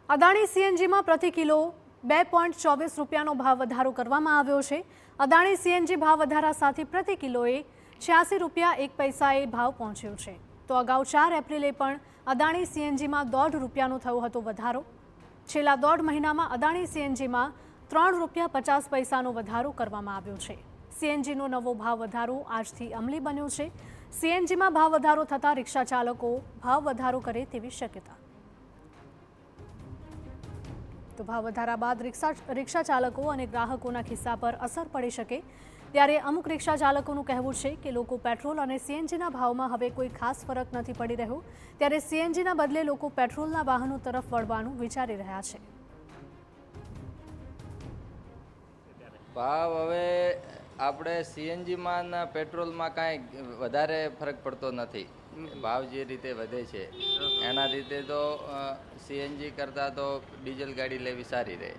અદાણી સીએનજીમાં પ્રતિ કિલો 2.24 રૂપિયાનો ભાવ વધારો કરવામાં આવ્યો છે। અદાણી સીએનજી ભાવ વધારા સાથે પ્રતિ કિલોએ 86 રૂપિયા 1 પૈસાએ ભાવ પહોંચ્યો છે। તો અગાઉ 4 એપ્રિલે પણ અદાણી સીએનજીમાં 1.5 રૂપિયાનો થયો હતો વધારો। છેલ્લા 1.5 મહિનામાં અદાણી સીએનજીમાં 3 રૂપિયા 50 પૈસાનો વધારો કરવામાં આવ્યો છે। સીએનજીનો નવો ભાવ વધારો આજથી અમલી બન્યો છે। સીએનજીમાં ભાવ વધારો થતાં રિક્ષા ચાલકો ભાવ વધારો કરે તેવી શક્યતા। તો ભાવ વધારા બાદ રિક્ષા ચાલકો અને ગ્રાહકોના ખિસ્સા પર અસર પડી શકે, ત્યારે અમુક રિક્ષા ચાલકોનું કહેવું છે કે લોકો પેટ્રોલ અને સીએનજીના ભાવમાં હવે કોઈ ખાસ ફરક નથી પડી રહ્યો, ત્યારે સીએનજીના બદલે લોકો પેટ્રોલના વાહનો તરફ વળવાનું વિચારી રહ્યા છે। ભાવ હવે આપણે સીએનજીમાં અને પેટ્રોલમાં કાંઈ વધારે ફરક પડતો નથી। ભાવ જે રીતે વધે છે એના રીતે તો સીએનજી કરતાં તો ડીઝલ ગાડી લેવી સારી રહે।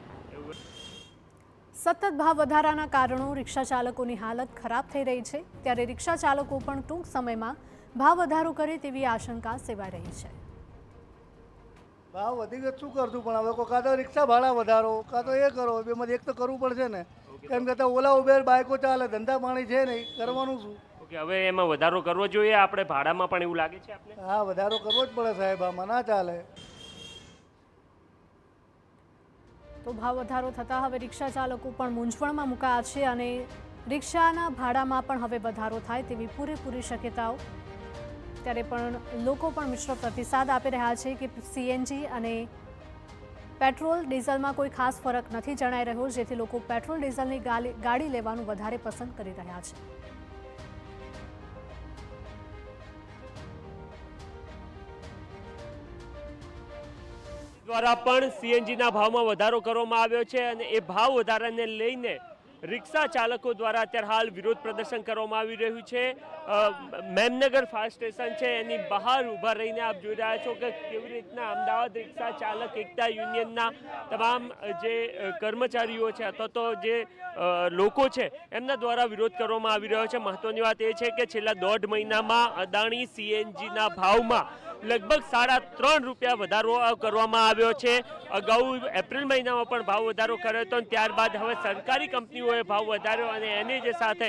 સતત ભાવ વધારાના કારણો રિક્ષા ચાલકોની હાલત ખરાબ થઈ રહી છે, ત્યારે રિક્ષા ચાલકો પણ ટૂંક સમયમાં ભાવ વધારો કરે તેવી આશંકા સેવાઈ રહી છે। ભાવ વધી ગયો શું કરશું, પણ હવે કાં તો રિક્ષા ભાડા વધારો કાં તો એ કરો, બેમાંથી એક તો કરવું પડશે ને, કેમ કે ઓલા ઉબેર બાઇકો ચાલે, ધંધા પાણી છે નહીં, કરવાનું શું? ઓકે, હવે એમાં વધારો કરવો જોઈએ આપણે ભાડામાં પણ, એવું લાગે છે આપને? હા, વધારો કરવો જ પડે સાહેબ, આમાં ના ચાલે। તો ભાવ વધારો થતાં હવે રિક્ષા ચાલકો પણ મૂંઝવણમાં મુકાયા છે અને રિક્ષાના ભાડામાં પણ હવે વધારો થાય તેવી પૂરેપૂરી શક્યતાઓ। ત્યારે પણ લોકો પણ મિશ્ર પ્રતિસાદ આપી રહ્યા છે કે સીએનજી અને પેટ્રોલ ડીઝલમાં કોઈ ખાસ ફરક નથી જણાઈ રહ્યો, જેથી લોકો પેટ્રોલ ડીઝલની ગાડી લેવાનું વધારે પસંદ કરી રહ્યા છે। દ્વારા પણ સીએનજીના ભાવમાં વધારો કરવામાં આવ્યો છે અને એ ભાવ વધારાને લઈને રિક્ષા ચાલકો દ્વારા અત્યારે હાલ વિરોધ પ્રદર્શન કરવામાં આવી રહ્યું છે। મેમનગર ફાયર સ્ટેશન છે એની બહાર ઊભા રહીને આપ જોઈ રહ્યા છો કે કેવી રીતના અમદાવાદ રિક્ષા ચાલક એકતા યુનિયનના તમામ જે કર્મચારીઓ છે અથવા તો જે લોકો છે એમના દ્વારા વિરોધ કરવામાં આવી રહ્યો છે। મહત્વની વાત એ છે કે છેલ્લા 1.5 મહિનામાં અદાણી સીએનજીના ભાવમાં લગભગ 3.5 રૂપિયા વધારો કરવામાં આવ્યો છે। અગાઉ એપ્રિલ મહિનામાં પણ ભાવ વધારો કર્યો હતો, ત્યારબાદ હવે સરકારી કંપનીઓએ ભાવ વધાર્યો અને એની જે સાથે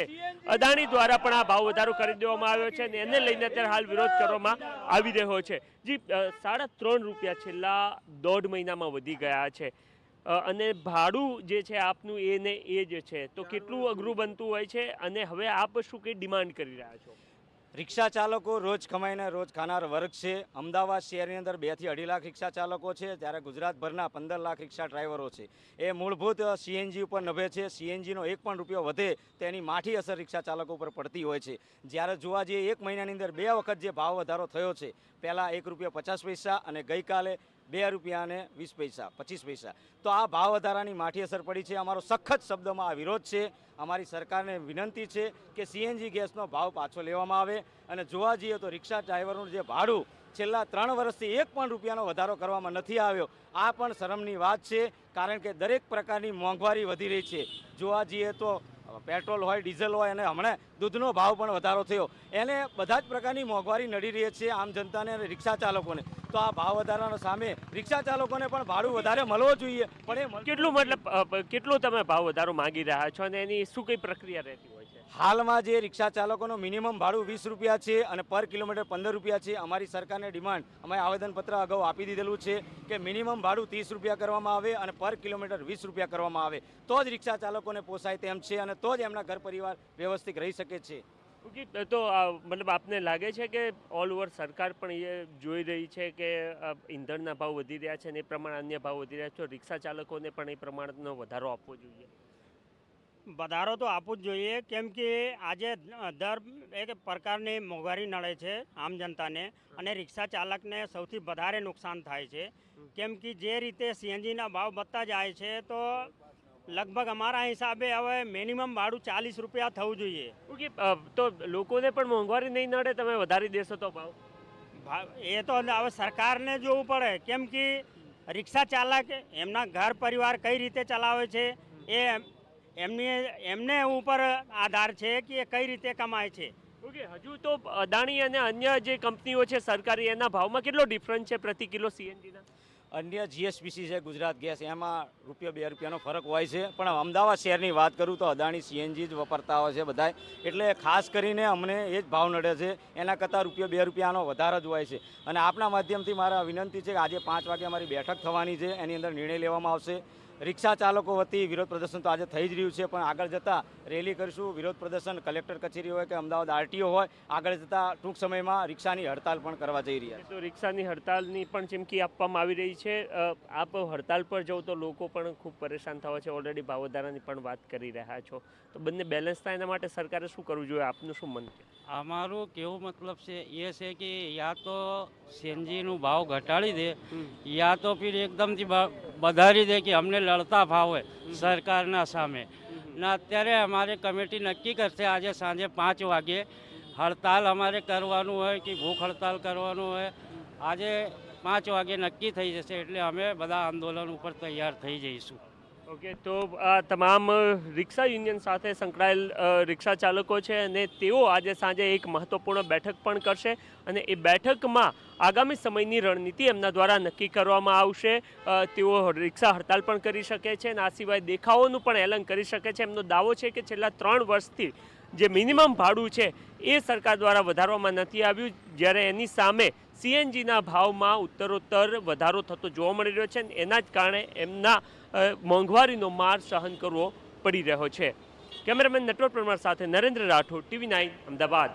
અદાણી દ્વારા પણ આ ભાવ વધારો કરી દેવામાં આવ્યો છે અને એને લઈને અત્યારે હાલ વિરોધ કરવામાં આવી રહ્યો છે। જી, 3.5 રૂપિયા છેલ્લા 1.5 મહિનામાં વધી ગયા છે અને ભાડું જે છે આપનું એને એ જ છે, તો કેટલું અઘરું બનતું હોય છે અને હવે આપ શું કંઈ ડિમાન્ડ કરી રહ્યા છો? રિક્ષા ચાલકો રોજ કમાઈને રોજ ખાનાર વર્ગ છે। અમદાવાદ શહેરની અંદર 2 થી 2.5 લાખ રિક્ષા ચાલકો છે, ત્યારે ગુજરાતભરના 15 લાખ રિક્ષા ડ્રાઈવરો છે। એ મૂળભૂત સીએનજી ઉપર નભે છે। સીએનજીનો 1 પણ રૂપિયો વધે તેની માઠી અસર રિક્ષા ચાલકો ઉપર પડતી હોય છે। જ્યારે જોવા જઈએ 1 મહિનાની અંદર 2 વખત જે ભાવ વધારો થયો છે, પહેલાં 1 રૂપિયા 50 પૈસા અને ગઈકાલે 2 રૂપિયા અને 20 પૈસા 25 પૈસા, તો આ ભાવ વધારાની માઠી અસર પડી છે। અમારો સખત શબ્દોમાં આ વિરોધ છે। અમારી સરકારને વિનંતી છે કે સીએનજી ગેસનો ભાવ પાછો લેવામાં આવે અને જોવા જઈએ તો રિક્ષા ડ્રાઈવરનું જે ભાડું છેલ્લા 3 વર્ષથી 1 પણ રૂપિયાનો વધારો કરવામાં નથી આવ્યો, આ પણ શરમની વાત છે, કારણ કે દરેક પ્રકારની મોંઘવારી વધી રહી છે। જોવા જઈએ તો પેટ્રોલ હોય, ડીઝલ હોય અને હમણાં દૂધનો ભાવ પણ વધારો થયો, એને બધા જ પ્રકારની મોંઘવારી નડી રહી છે આમ જનતાને અને રિક્ષા ચાલકોને। તો આ ભાવ વધારાના સામે રિક્ષા ચાલકોને પણ ભાડું વધારે મળવો જોઈએ, પણ એ કેટલું કેટલું તમે ભાવ વધારો માંગી રહ્યા છો અને એની શું કઈ પ્રક્રિયા રહેતી હોય છે? હાલમાં જે રિક્ષા ચાલકોનો મિનિમમ ભાડું 20 રૂપિયા છે અને પર કિલોમીટર 15 રૂપિયા છે। અમારી સરકારને ડિમાન્ડ, અમે આવેદનપત્ર અગાઉ આપી દીધેલું છે કે મિનિમમ ભાડું 30 રૂપિયા કરવામાં આવે અને પર કિલોમીટર 20 રૂપિયા કરવામાં આવે, તો જ રિક્ષા ચાલકોને પોસાય તેમ છે અને તો જ એમના ઘર પરિવાર વ્યવસ્થિત રહી શકે છે। તો મતલબ આપને લાગે છે કે ઓલ ઓવર સરકાર પણ એ જોઈ રહી છે કે ઈંધણના ભાવ વધી રહ્યા છે અને એ પ્રમાણે અન્ય ભાવ વધી રહ્યા છે, તો રિક્ષા ચાલકોને પણ એ પ્રમાણનો વધારો આપવો જોઈએ? વધારો તો આપવું જ જોઈએ, કેમ કે આજે દર એક પ્રકારની મોંઘવારી નડે છે આમ જનતાને અને રિક્ષા ચાલકને સૌથી વધારે નુકસાન થાય છે, કેમ કે જે રીતે સીએનજીના ભાવ વધતા જાય છે તો લગભગ અમારા હિસાબે હવે મિનિમમ ભાડું 40 રૂપિયા થવું જોઈએ। ઓકે, તો લોકોને પણ મોંઘવારી નહીં નડે, તમે વધારી દેશો તો ભાવ? એ તો હવે સરકારને જોવું પડે, કેમ કે રિક્ષા ચાલક એમના ઘર પરિવાર કઈ રીતે ચલાવે છે એ એમને ઉપર આધાર છે કે એ કઈ રીતે કમાય છે। ઓકે, હજુ તો અદાણી અને અન્ય જે કંપનીઓ છે સરકારી, એના ભાવમાં કેટલો ડિફરન્સ છે પ્રતિ કિલો સીએનજીના? અન્ય જીએસપીસી છે ગુજરાત ગેસ એમાં ₹2 ફરક હોય છે, પણ અમદાવાદ શહેરની વાત કરું તો અદાણી સીએનજી જ વાપરતા હોય છે બધા, એટલે ખાસ કરીને અમને એ જ ભાવ નડે છે, એના કરતાં ₹2 વધારે જ હોય છે. અને આપના માધ્યમથી મારા વિનંતી છે કે આજે 5 વાગે અમારી બેઠક થવાની છે, એની અંદર નિર્ણય લેવામાં આવશે. રિક્ષા ચાલકો વતી વિરોધ પ્રદર્શન તો આજે થઈ જ રહ્યું છે, પણ આગળ જતાં રેલી કરીશું. વિરોધ પ્રદર્શન કલેક્ટર કચેરી હોય કે અમદાવાદ આરટીઓ હોય, આગળ જતાં ટૂંક સમયમાં રિક્ષાની હડતાલ પણ કરવા જઈ રહ્યા છે. તો રિક્ષાની હડતાલની પણ ચીમકી આપવામાં આવી રહી છે. આપ હડતાલ પર જાઓ તો લોકો પણ ખૂબ પરેશાન થવા છે. ઓલરેડી ભાવ વધારાની પણ વાત કરી રહ્યા છો, તો બંને બેલેન્સ થાય એના માટે સરકારે શું કરવું જોઈએ? આપનું શું મન છે? અમારું કેવું મતલબ છે એ છે કે યા તો સીએનજીનું ભાવ ઘટાડી દે, યા તો फिर એકદમથી વધારી દે કે અમને લડતા ભાવ હોય સરકારના સામે. ને અત્યારે અમારે કમિટી નક્કી કરશે આજે સાંજે 5 વાગે હડતાલ અમારે કરવાનું હોય કે ભૂખ હડતાલ કરવાનું હોય. આજે 5 વાગે નક્કી થઈ જશે, એટલે અમે બધા આંદોલન ઉપર તૈયાર થઈ જઈશું. ઓકે, તો આ તમામ રિક્ષા યુનિયન સાથે સંકળાયેલ રિક્ષા ચાલકો છે અને તેઓ આજે સાંજે એક મહત્વપૂર્ણ બેઠક પણ કરશે અને એ બેઠકમાં આગામી સમયની રણનીતિ એમના દ્વારા નક્કી કરવામાં આવશે. તેઓ રિક્ષા હડતાલ પણ કરી શકે છે અને આ સિવાય દેખાવોનું પણ એલાન કરી શકે છે. એમનો દાવો છે કે છેલ્લા 3 વર્ષથી જે મિનિમમ ભાડું છે એ સરકાર દ્વારા વધારવામાં નથી આવ્યું, જ્યારે એની સામે સીએનજીના ભાવમાં ઉત્તરોત્તર વધારો થતો જોવા મળી રહ્યો છે. એના જ કારણે એમના મોંઘવારીનો માર સહન કરવો પડી રહ્યો છે. કેમેરામેન નટવર પરમાર સાથે નરેન્દ્ર રાઠોડ, TV9 અમદાવાદ.